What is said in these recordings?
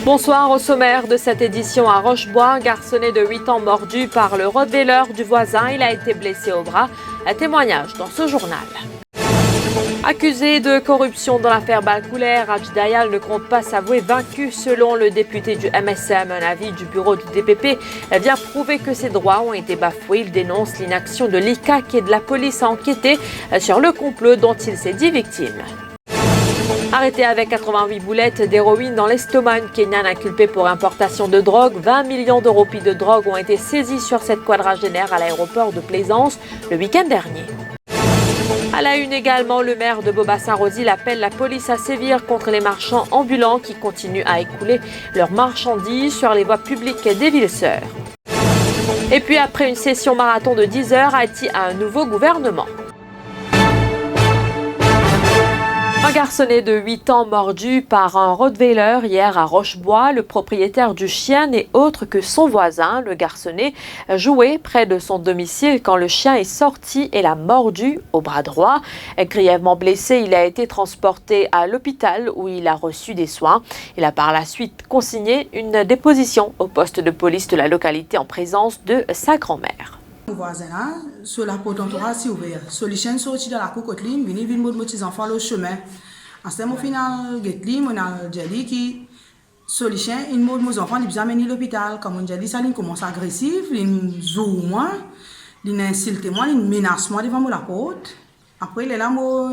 Bonsoir, au sommaire de cette édition à Rochebois, un garçonnet de 8 ans mordu par le rottweiler du voisin. Il a été blessé au bras. Un témoignage dans ce journal. Accusé de corruption dans l'affaire Balcoulaire, Raj Dayal ne compte pas s'avouer vaincu. Selon le député du MSM, un avis du bureau du DPP vient prouver que ses droits ont été bafoués. Il dénonce l'inaction de l'ICAC et de la police à enquêter sur le complot dont il s'est dit victime. Arrêté avec 88 boulettes d'héroïne dans l'estomac, une Kenyane inculpée pour importation de drogue. 20 millions de roupies de drogue ont été saisies sur cette quadragénaire à l'aéroport de Plaisance le week-end dernier. À la une également, le maire de Bobassin-Rosil appelle la police à sévir contre les marchands ambulants qui continuent à écouler leurs marchandises sur les voies publiques des villes-sœurs. Et puis après une session marathon de 10 heures, Haïti a un nouveau gouvernement. Un garçonnet de 8 ans mordu par un rottweiler hier à Rochebois. Le propriétaire du chien n'est autre que son voisin. Le garçonnet jouait près de son domicile quand le chien est sorti et l'a mordu au bras droit. Grièvement blessé, il a été transporté à l'hôpital où il a reçu des soins. Il a par la suite consigné une déposition au poste de police de la localité en présence de sa grand-mère. Mon voisin là, sur la porte d'entourage, c'est ouvert. Sur les chaînes sorties de la cocotte, vini mon petits enfants le chemin. En ce moment, final, on a dit que sur les chaînes, une mode mes enfants, ils besoin amener l'hôpital. Comme on dit, ça, ils commencent agressif, ils jouent moi, ils insultent moi, ils menacent moi devant la porte. Après, là, mon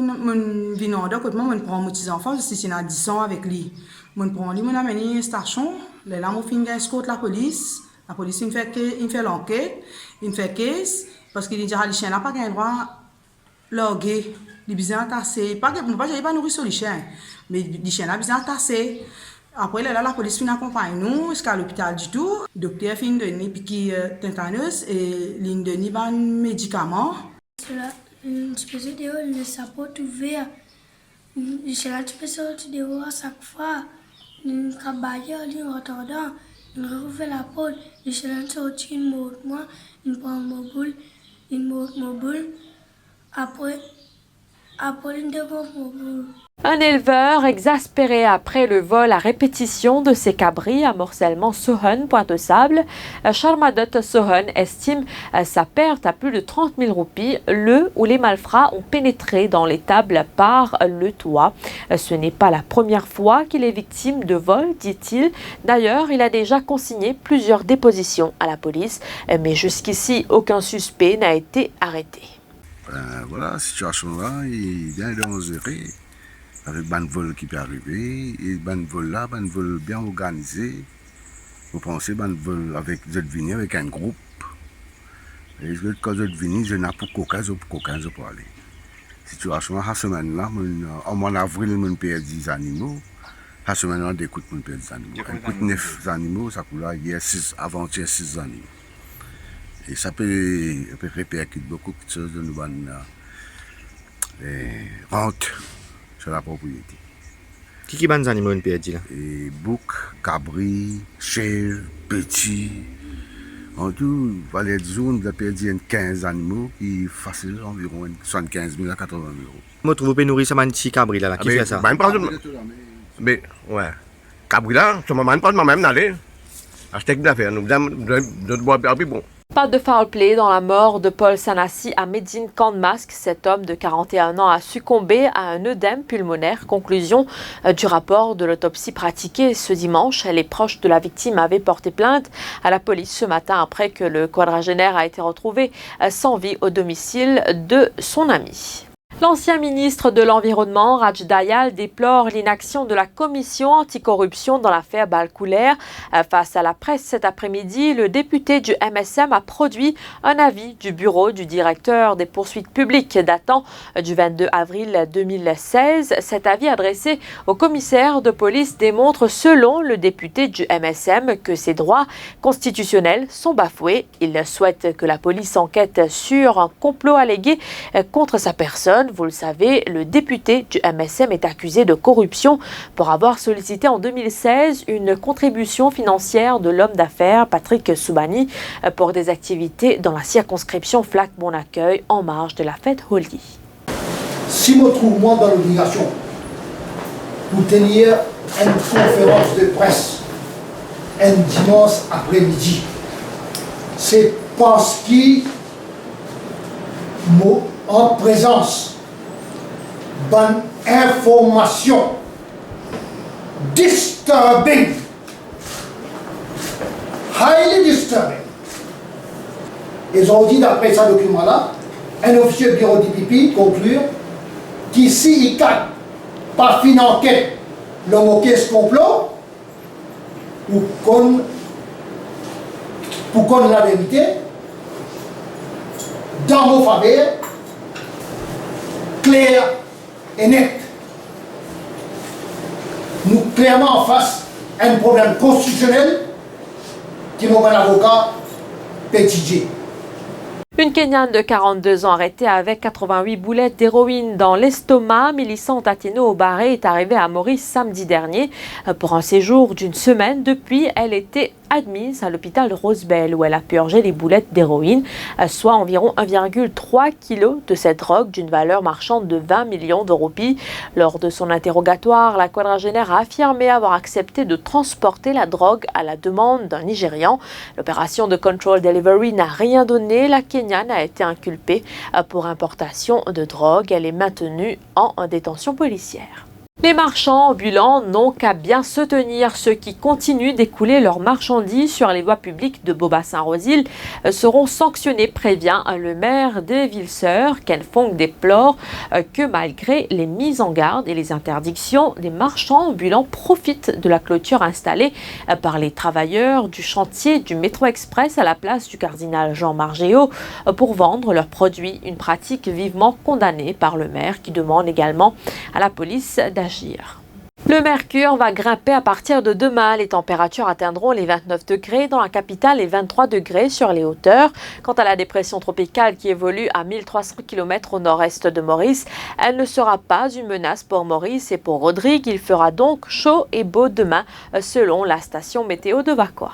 vient de côté, moi, prend mes petits enfants, si c'est à 10 ans avec lui. Mon prend lui, mon amène une station. Là, mon fin escorte la police. La police, il fait l'enquête, il fait caisse, parce qu'il dit que les chiens n'ont pas le droit de loguer, les besoins tasser. Pas nourrir sur les chiens, mais les chiens ont besoin de tasser. Après, là, la police accompagne nous jusqu'à l'hôpital du tout. Le docteur fin donné piqûre tétanos et il donne des médicaments. Une espèce de le sapot ouvert. Les chiens ont sorti dehors à chaque fois. Une cabane, une retardant. Il rouvre la porte, les chiens sortent une mot, moi, une prend mobile, après une devant mobile. Un éleveur exaspéré après le vol à répétition de ses cabris à Morcellement Sohun, Pointe-aux-Sables. Sharmadat Sohun estime sa perte à plus de 30 000 roupies, où les malfrats ont pénétré dans l'étable par le toit. Ce n'est pas la première fois qu'il est victime de vol, dit-il. D'ailleurs, il a déjà consigné plusieurs dépositions à la police, mais jusqu'ici, aucun suspect n'a été arrêté. Voilà, la situation là, il est bien mesurée. Avec ban vol qui peut arriver, et ban vol là, ban vol bien organisé. Vous pensez ban vol avec Zedvini, avec un groupe. Et quand Zedvini, je n'ai pas pour aller. Situation à semaine là, en mois d'avril, je perds 10 animaux. À semaine là, d'écoute, je perds 10 animaux. Écoute 9 animaux, ça coule là, hier 6, avant-hier 6 animaux. Et ça peut répercuter beaucoup de choses de nous rentes sur la propriété. Qui ban animaux perdu là? Et bouc, cabri, chèvre, petit. En tout, il fallait dire on a perdu 15 animaux qui facile environ 75 000 à 80 000 euros. Moi, trouve que nourrir ça petit cabri là, qui fait ça? Mais ouais, cabri là, ça m'a pas même d'aller. Acheter une affaire, nous devons boire bon. Pas de foul play dans la mort de Paul Sanassi à Médine Camp-de-Masque. Cet homme de 41 ans a succombé à un œdème pulmonaire. Conclusion du rapport de l'autopsie pratiquée ce dimanche. Les proches de la victime avaient porté plainte à la police ce matin après que le quadragénaire a été retrouvé sans vie au domicile de son ami. L'ancien ministre de l'Environnement, Raj Dayal, déplore l'inaction de la commission anticorruption dans l'affaire Balcoulaire. Face à la presse cet après-midi, le député du MSM a produit un avis du bureau du directeur des poursuites publiques datant du 22 avril 2016. Cet avis adressé au commissaire de police démontre, selon le député du MSM, que ses droits constitutionnels sont bafoués. Il souhaite que la police enquête sur un complot allégué contre sa personne. Vous le savez, le député du MSM est accusé de corruption pour avoir sollicité en 2016 une contribution financière de l'homme d'affaires Patrick Soubani pour des activités dans la circonscription Flac-Bon-Accueil en marge de la fête Holi. Si je me trouve moi dans l'obligation pour tenir une conférence de presse un dimanche après-midi. C'est parce qu'il en présence d'une information disturbing, highly disturbing. Ils ont dit d'après ce document-là, un officier du bureau d'IPP conclure qu'ici, il n'y a pas fin enquête, le moquer ce complot, pour qu'on la vérité, dans vos faveurs, clair et net. Nous clairement en face un problème constitutionnel qui mon avocat Petitje. Une Kenyane de 42 ans arrêtée avec 88 boulettes d'héroïne dans l'estomac, Mélissande Atieno-Obaré, est arrivée à Maurice samedi dernier pour un séjour d'une semaine. Depuis, elle était admise à l'hôpital de Rosebel où elle a purgé les boulettes d'héroïne, soit environ 1,3 kg de cette drogue d'une valeur marchande de 20 millions de roupies. Lors de son interrogatoire, la quadragénaire a affirmé avoir accepté de transporter la drogue à la demande d'un Nigérian. L'opération de Control Delivery n'a rien donné. La Kenyane a été inculpée pour importation de drogue. Elle est maintenue en détention policière. Les marchands ambulants n'ont qu'à bien se tenir. Ceux qui continuent d'écouler leurs marchandises sur les voies publiques de Boba-Saint-Rosile seront sanctionnés, prévient le maire des Vilseurs. Ken Fong déplore que malgré les mises en garde et les interdictions, les marchands ambulants profitent de la clôture installée par les travailleurs du chantier du métro express à la place du cardinal Jean Margéo pour vendre leurs produits. Une pratique vivement condamnée par le maire qui demande également à la police d'agir. Le mercure va grimper à partir de demain. Les températures atteindront les 29 degrés dans la capitale et 23 degrés sur les hauteurs. Quant à la dépression tropicale qui évolue à 1300 km au nord-est de Maurice, elle ne sera pas une menace pour Maurice et pour Rodrigue. Il fera donc chaud et beau demain selon la station météo de Vakwa.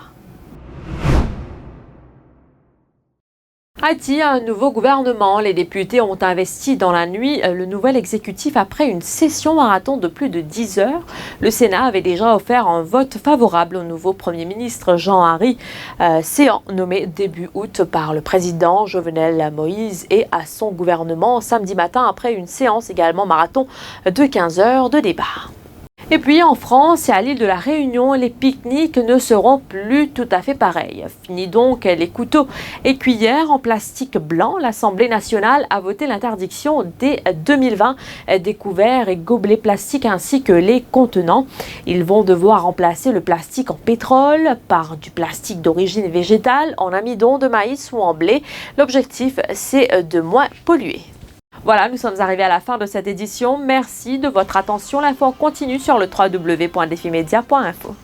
Haïti a un nouveau gouvernement. Les députés ont investi dans la nuit le nouvel exécutif après une session marathon de plus de 10 heures. Le Sénat avait déjà offert un vote favorable au nouveau Premier ministre Jean-Henri Séan, nommé début août par le président Jovenel Moïse et à son gouvernement samedi matin après une séance également marathon de 15 heures de débat. Et puis en France et à l'île de la Réunion, les pique-niques ne seront plus tout à fait pareils. Fini donc les couteaux et cuillères en plastique blanc. L'Assemblée nationale a voté l'interdiction dès 2020 des couverts et gobelets plastiques ainsi que les contenants. Ils vont devoir remplacer le plastique en pétrole par du plastique d'origine végétale, en amidon de maïs ou en blé. L'objectif, c'est de moins polluer. Voilà, nous sommes arrivés à la fin de cette édition. Merci de votre attention. L'info continue sur le www.defimedia.info.